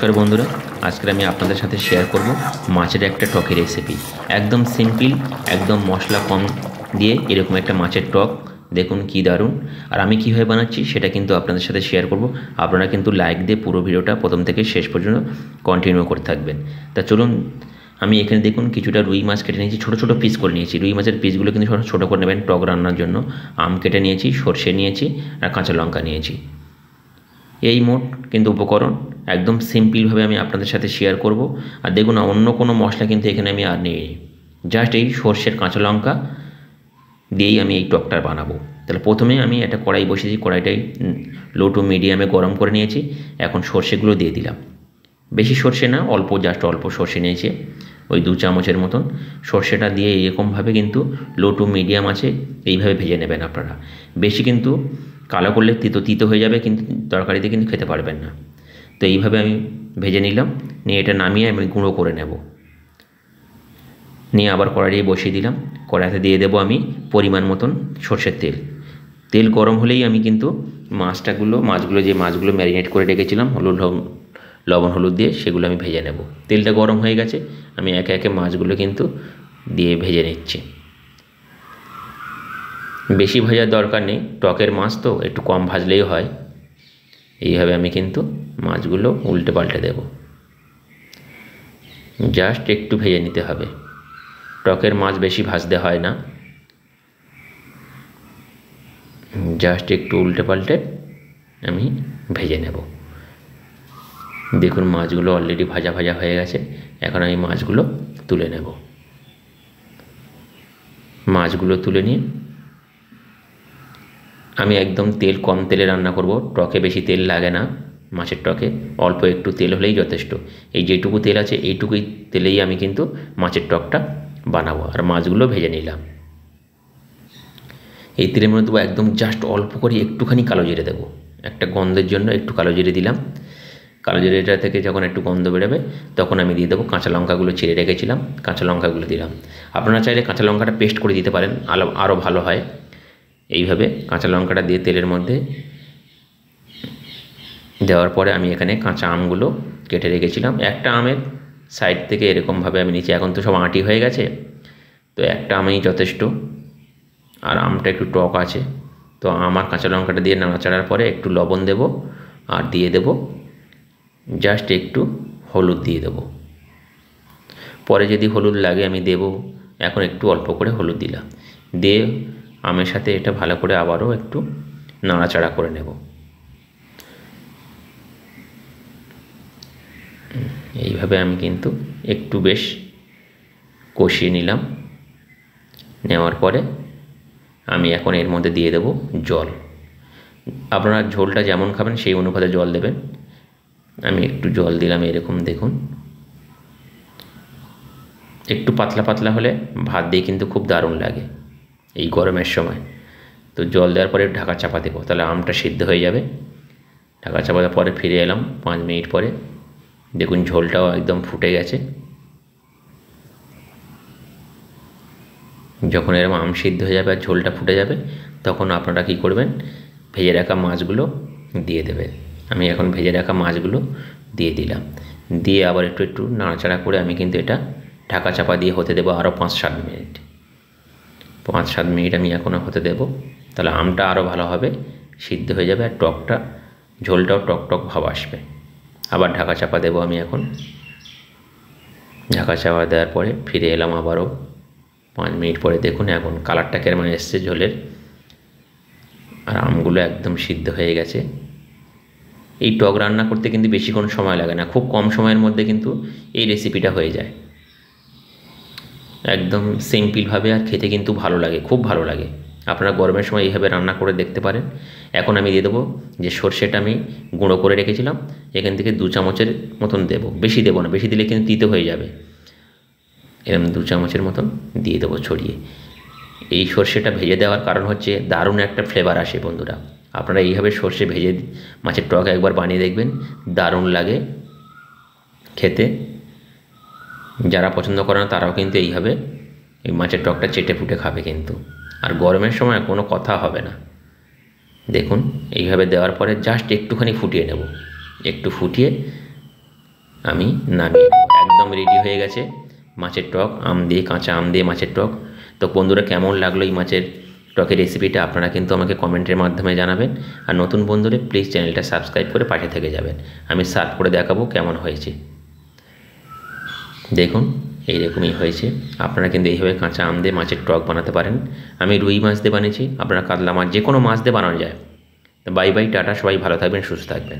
নমস্কার বন্ধুরা, আজকে আমি আপনাদের সাথে শেয়ার করব মাছের একটা টকের রেসিপি। একদম সিম্পল, একদম মশলা কম দিয়ে এরকম একটা মাছের টক দেখুন কি দারুণ। আর আমি কীভাবে বানাচ্ছি সেটা কিন্তু আপনাদের সাথে শেয়ার করব। আপনারা কিন্তু লাইক দিয়ে পুরো ভিডিওটা প্রথম থেকে শেষ পর্যন্ত কন্টিনিউ করতে থাকবেন। তা চলুন, আমি এখানে দেখুন কিছুটা রুই মাছ কেটে নিয়েছি, ছোটো ছোটো পিস করে নিয়েছি। রুই মাছের পিসগুলো কিন্তু ছোটো করে নেবেন টক রান্নার জন্য। আম কেটে নিয়েছি, সর্ষে নিয়েছি আর কাঁচা লঙ্কা নিয়েছি। এই মোট কিন্তু উপকরণ, একদম সিম্পলভাবে আমি আপনাদের সাথে শেয়ার করব। আর দেখুন, অন্য কোনো মশলা কিন্তু এখানে আমি আর নিই, জাস্ট এই সর্ষের কাঁচা লঙ্কা দিয়েই আমি এই টকটা বানাবো। তাহলে প্রথমে আমি একটা কড়াই বসিয়েছি, কড়াইটাই লো টু মিডিয়ামে গরম করে নিয়েছি। এখন সর্ষেগুলো দিয়ে দিলাম, বেশি সর্ষে না, অল্প, জাস্ট অল্প সর্ষে নিয়েছি, ওই 2 চামচের মতন। সর্ষেটা দিয়ে এরকমভাবে কিন্তু লো টু মিডিয়াম আছে এইভাবে ভেজে নেবেন আপনারা। বেশি কিন্তু কালো করলে তিতো তিতো হয়ে যাবে, কিন্তু তরকারিতে কিন্তু খেতে পারবেন না। তো এইভাবে আমি ভেজে নিলাম, নিয়ে এটা নামিয়ে আমি গুঁড়ো করে নেব। নিয়ে আবার কড়াই বসিয়ে দিলাম, কড়াইতে দিয়ে দেবো আমি পরিমাণ মতন সর্ষের তেল। তেল গরম হলেই আমি কিন্তু মাছগুলো যে মাছগুলো ম্যারিনেট করে রেখেছিলাম লবণ হলুদ দিয়ে, সেগুলো আমি ভেজে নেব। তেলটা গরম হয়ে গেছে, আমি একে একে মাছগুলো কিন্তু দিয়ে ভেজে নিচ্ছি। বেশি ভাজার দরকার নেই, টকের মাছ তো একটু কম ভাজলেই হয়। এইভাবে আমি কিন্তু মাছগুলো উল্টে পাল্টে দেব, জাস্ট একটু ভেজে নিতে হবে। টকের মাছ বেশি ভাজতে হয় না, জাস্ট একটু উল্টে পাল্টে আমি ভেজে নেব। দেখুন মাছগুলো অলরেডি ভাজা ভাজা হয়ে গেছে। এখন আমি মাছগুলো তুলে নেব। মাছগুলো তুলে নিয়ে আমি একদম কম তেলে রান্না করব। টকে বেশি তেল লাগে না, মাছের টকে অল্প একটু তেল হলেই যথেষ্ট। এই যেটুকু তেল আছে এইটুকুই তেলেই আমি কিন্তু মাছের টকটা বানাবো। আর মাছগুলো ভেজে নিলাম। এই তেলের মধ্যে দেবো একদম জাস্ট অল্প করে একটুখানি কালো জিরে দেবো, একটা গন্ধের জন্য একটু কালো জিরে দিলাম। কালো জিরেটা থেকে যখন একটু গন্ধ বেরোবে তখন আমি দিয়ে দেবো কাঁচা লঙ্কাগুলো ছিঁড়ে রেখেছিলাম, কাঁচা লঙ্কাগুলো দিলাম। আপনারা চাইলে কাঁচা লঙ্কাটা পেস্ট করে দিতে পারেন, আরও ভালো হয়। এইভাবে কাঁচা লঙ্কাটা দিয়ে তেলের মধ্যে দেওয়ার পরে আমি এখানে কাঁচা আমগুলো কেটে রেখেছিলাম। একটা আমের সাইড থেকে এরকমভাবে আমি নিচে, এখন তো সব আঁটি হয়ে গেছে, তো একটা আমই যথেষ্ট। আর আমটা একটু টক আছে, তো আমার কাঁচা লঙ্কাটা দিয়ে নাড়াচাড়ার পরে একটু লবণ দেব, আর দিয়ে দেব জাস্ট একটু হলুদ দিয়ে দেব। পরে যদি হলুদ লাগে আমি দেব, এখন একটু অল্প করে হলুদ দিলাম। দিয়ে আমের সাথে এটা ভালো করে আবারও একটু নাড়াচাড়া করে নেব। এইভাবে আমি কিন্তু একটু বেশ কষিয়ে নিলাম। নেওয়ার পরে আমি এখন এর মধ্যে দিয়ে দেব জল। আপনারা ঝোলটা যেমন খাবেন সেই অনুপাতে জল দেবেন। আমি একটু জল দিলাম, এরকম দেখুন। একটু পাতলা পাতলা হলে ভাত দিয়ে কিন্তু খুব দারুণ লাগে এই গরমের সময়। তো জল দেওয়ার পরে ঢাকা চাপা দেবো, তাহলে আমটা সিদ্ধ হয়ে যাবে। ঢাকা চাপা দেওয়ার পরে ফিরে এলাম 5 মিনিট পরে। দেখুন ঝোলটাও একদম ফুটে গেছে। যখন এরকম আম সিদ্ধ হয়ে যাবে আর ঝোলটা ফুটে যাবে, তখন আপনারা কী করবেন, ভেজে রাখা মাছগুলো দিয়ে দেবেন। আমি এখন ভেজে রাখা মাছগুলো দিয়ে দিলাম। দিয়ে আবার একটু একটু নাড়াচাড়া করে আমি কিন্তু এটা ঢাকা চাপা দিয়ে হতে দেবো আরও 5-7 মিনিট। 5-7 মিনিট আমি এখনও হতে দেব, তাহলে আমটা আরও ভালো হবে, সিদ্ধ হয়ে যাবে, আর টকটা, ঝোলটাও টক টক ভাব আসবে। আবার ঢাকা চাপা দেবো আমি এখন। ঢাকা চাপা দেওয়ার পরে ফিরে এলাম আবারও 5 মিনিট পরে। দেখুন এখন কালারটা কেমন এসছে ঝোলের, আর আমগুলো একদম সিদ্ধ হয়ে গেছে। এই টক রান্না করতে কিন্তু বেশিক্ষণ সময় লাগে না, খুব কম সময়ের মধ্যে কিন্তু এই রেসিপিটা হয়ে যায়, একদম সিম্পলভাবে। আর খেতে কিন্তু ভালো লাগে, খুব ভালো লাগে। আপনারা গরমের সময় এইভাবে রান্না করে দেখতে পারেন। এখন আমি দিয়ে দেবো যে সর্ষেটা আমি গুঁড়ো করে রেখেছিলাম, এখান থেকে 2 চামচের মতন দেবো, বেশি দেবো না, বেশি দিলে কিন্তু তিতো হয়ে যাবে। এরকম 2 চামচের মতন দিয়ে দেবো ছড়িয়ে। এই সর্ষেটা ভেজে দেওয়ার কারণ হচ্ছে দারুণ একটা ফ্লেভার আসে বন্ধুরা। আপনারা এইভাবে সর্ষে ভেজে মাছের টক একবার বানিয়ে দেখবেন, দারুণ লাগে খেতে। যারা পছন্দ করে না তারাও কিন্তু এইভাবে এই মাছের টকটা চেটে ফুটে খাবে কিন্তু। আর গরমের সময় কোনো কথা হবে না। দেখুন এইভাবে দেওয়ার পরে জাস্ট একটুখানি ফুটিয়ে নেব, একটু ফুটিয়ে আমি নামিয়ে নেব। একদম রেডি হয়ে গেছে মাছের টক, আম দিয়ে, কাঁচা আম দিয়ে মাছের টক। তো বন্ধুরা, কেমন লাগলো এই মাছের টকের রেসিপিটা আপনারা কিন্তু আমাকে কমেন্টের মাধ্যমে জানাবেন। আর নতুন বন্ধুরা প্লিজ চ্যানেলটা সাবস্ক্রাইব করে পাশে থেকে যাবেন। আমি সার্ভ করে দেখাবো কেমন হয়েছে। দেখুন এইরকমই হয়েছে। আপনারা কিন্তু এইভাবে কাঁচা আম দিয়ে মাছের টক বানাতে পারেন। আমি রুই মাছ দিয়ে বানিয়েছি, আপনারা কাতলা মাছ, যে কোনো মাছ দিয়ে বানানো যায়। বাই বাই, টাটা, সবাই ভালো থাকবেন, সুস্থ থাকবেন।